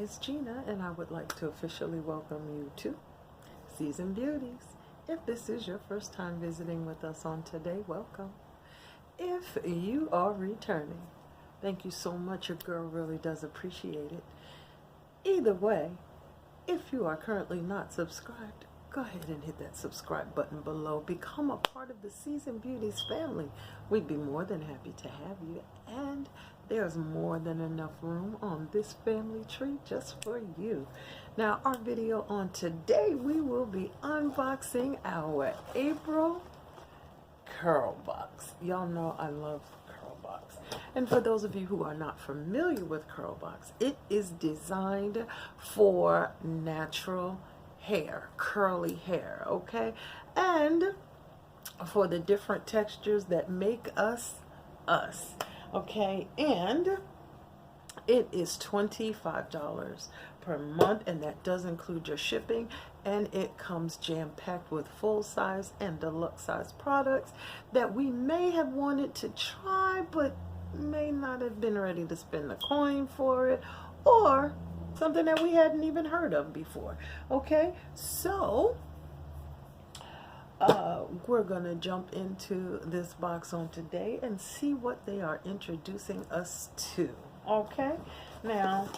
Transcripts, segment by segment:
is Gina, and I would like to officially welcome you to Seasoned Beauties. If this is your first time visiting with us on today, welcome. If you are returning, thank you so much. Your girl really does appreciate it. Either way, if you are currently not subscribed, go ahead and hit that subscribe button below. Become a part of the Seasoned Beauties family. We'd be more than happy to have you, and there's more than enough room on this family tree just for you. Now, our video on today, we will be unboxing our April CurlBox. Y'all know I love CurlBox. And for those of you who are not familiar with CurlBox, it is designed for natural hair, curly hair, okay? And for the different textures that make us us, okay? And it is $25 per month, and that does include your shipping, and it comes jam-packed with full-size and deluxe-size products that we may have wanted to try but may not have been ready to spend the coin for it, or something that we hadn't even heard of before. Okay, so we're gonna jump into this box on today and see what they are introducing us to. Okay, now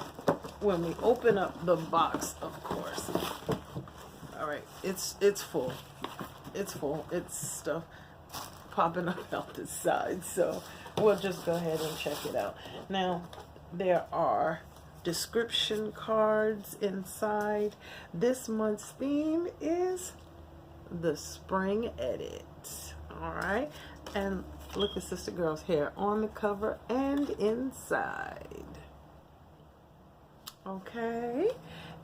when we open up the box, of course, all right, it's full. It's full. It's stuff popping up out the side, so we'll just go ahead and check it out. Now, there are description cards inside. This month's theme is the spring edit. All right, and look at Sister Girl's hair on the cover and inside. Okay,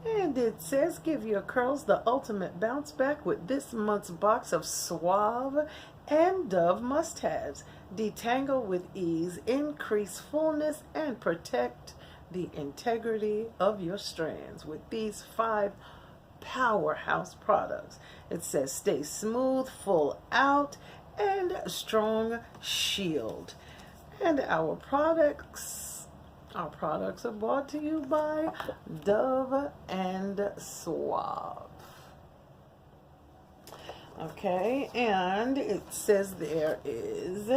and it says, give your curls the ultimate bounce back with this month's box of Suave and Dove must-haves. Detangle with ease, increase fullness, and protect the integrity of your strands with these 5 powerhouse products. It says stay smooth, full out, and strong shield. And our products are brought to you by Dove and Suave. Okay, and it says there is,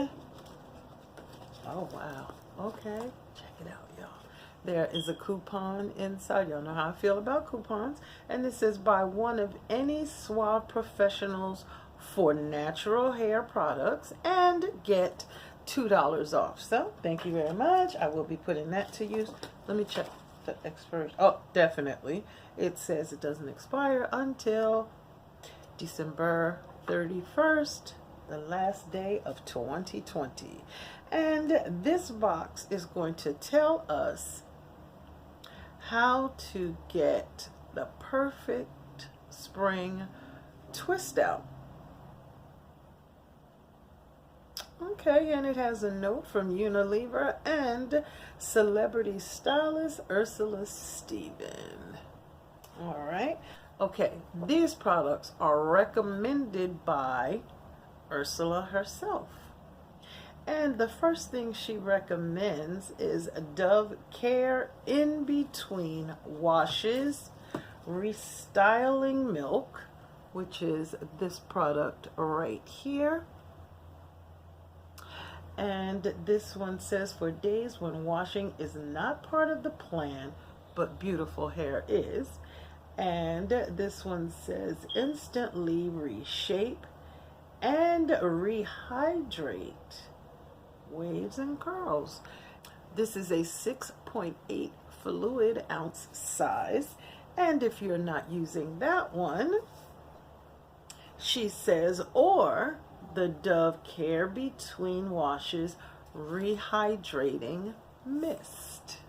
oh wow, okay, check it out, y'all. There is a coupon inside. Y'all know how I feel about coupons. And it says buy one of any Suave professionals for natural hair products and get $2 off. So thank you very much. I will be putting that to use. Let me check the expiration. Oh, definitely. It says it doesn't expire until December 31st, the last day of 2020. And this box is going to tell us how to get the perfect spring twist out. Okay, and it has a note from Unilever and celebrity stylist Ursula Stephen. All right. Okay, these products are recommended by Ursula herself. And the first thing she recommends is Dove Care in between washes, restyling milk, which is this product right here. And this one says for days when washing is not part of the plan, but beautiful hair is. And this one says instantly reshape and rehydrate waves and curls. This is a 6.8 fluid ounce size. And if you're not using that one, she says, or the Dove Care Between Washes Re-Hydrating Mist.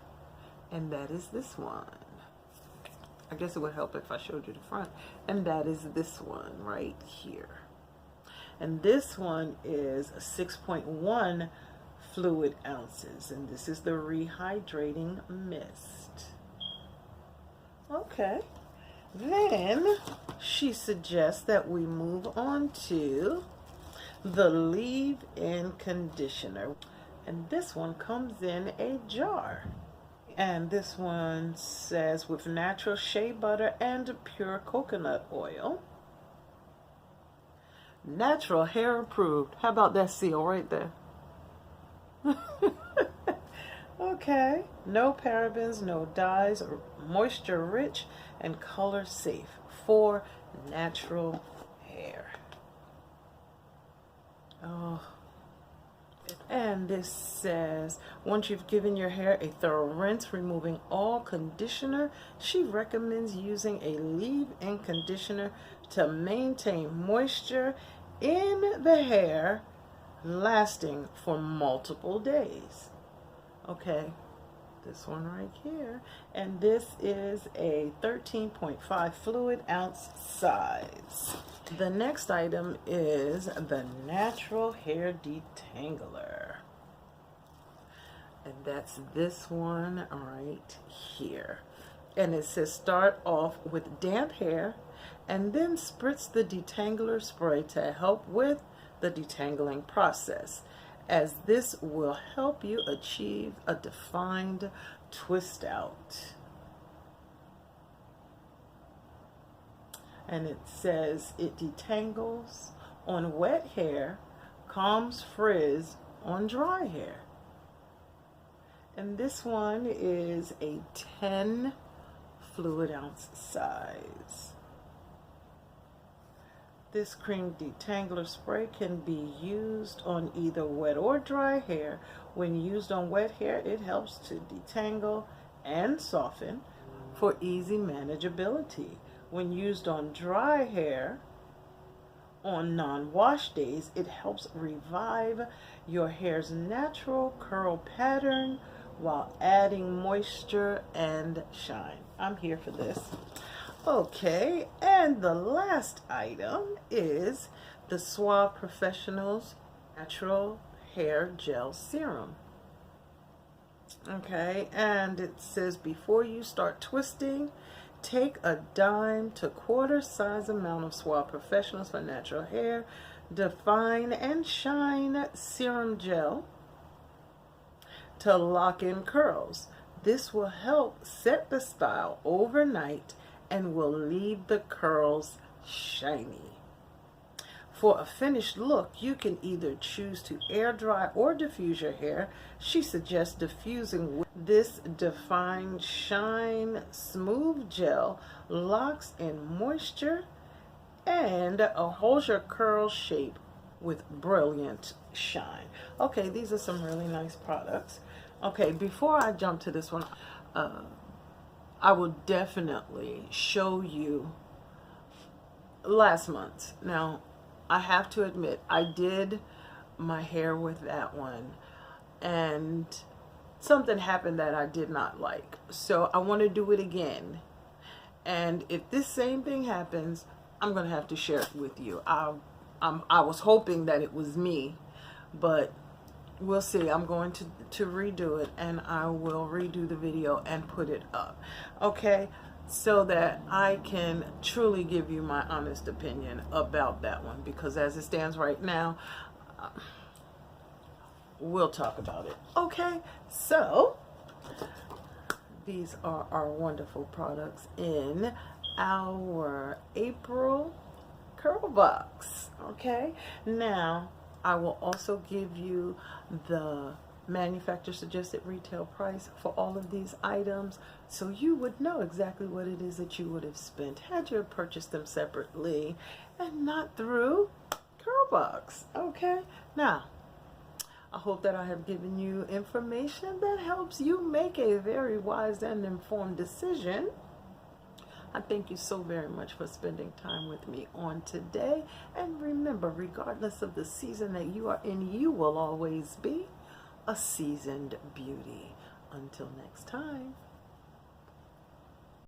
And that is this one. I guess it would help if I showed you the front. And that is this one right here. And this one is 6.1 fluid ounces. And this is the Re-Hydrating Mist. Okay. Then she suggests that we move on to the leave-in conditioner. And this one comes in a jar. And this one says with natural shea butter and pure coconut oil. Natural hair approved. How about that seal right there? Okay. No parabens, no dyes, moisture rich and color safe for natural hair. Oh. And this says, once you've given your hair a thorough rinse, removing all conditioner, she recommends using a leave-in conditioner to maintain moisture in the hair, lasting for multiple days. Okay, this one right here. And this is a 13.5 fluid ounce size. The next item is the Natural Hair Detangler. And that's this one right here. And it says start off with damp hair and then spritz the detangler spray to help with the detangling process, as this will help you achieve a defined twist out. And it says it detangles on wet hair, calms frizz on dry hair. And this one is a 10 fluid ounce size. This cream detangler spray can be used on either wet or dry hair. When used on wet hair, it helps to detangle and soften for easy manageability. When used on dry hair, on non-wash days, it helps revive your hair's natural curl pattern while adding moisture and shine. I'm here for this. Okay, and the last item is the Suave Professional's Natural Hair Gel Serum. Okay, and it says before you start twisting, take a dime to quarter size amount of Suave Professionals for Natural Hair Define and Shine Serum Gel to lock in curls. This will help set the style overnight and will leave the curls shiny. For a finished look, you can either choose to air dry or diffuse your hair. She suggests diffusing with this Define Shine Smooth Gel, locks in moisture and holds your curl shape with brilliant shine. Okay, these are some really nice products. Okay, before I jump to this one, I will definitely show you last month. Now, I have to admit, I did my hair with that one, and something happened that I did not like. So I want to do it again. And if this same thing happens, I'm going to have to share it with you. I was hoping that it was me, but we'll see. I'm going to redo it, and I will redo the video and put it up, okay, so that I can truly give you my honest opinion about that one, because as it stands right now, we'll talk about it. Okay, so these are our wonderful products in our April CurlBox. Okay, now I will also give you the manufacturer suggested retail price for all of these items, so you would know exactly what it is that you would have spent had you purchased them separately and not through CurlBox. Okay, now I hope that I have given you information that helps you make a very wise and informed decision. I thank you so very much for spending time with me on today. And remember, regardless of the season that you are in, you will always be a seasoned beauty. Until next time.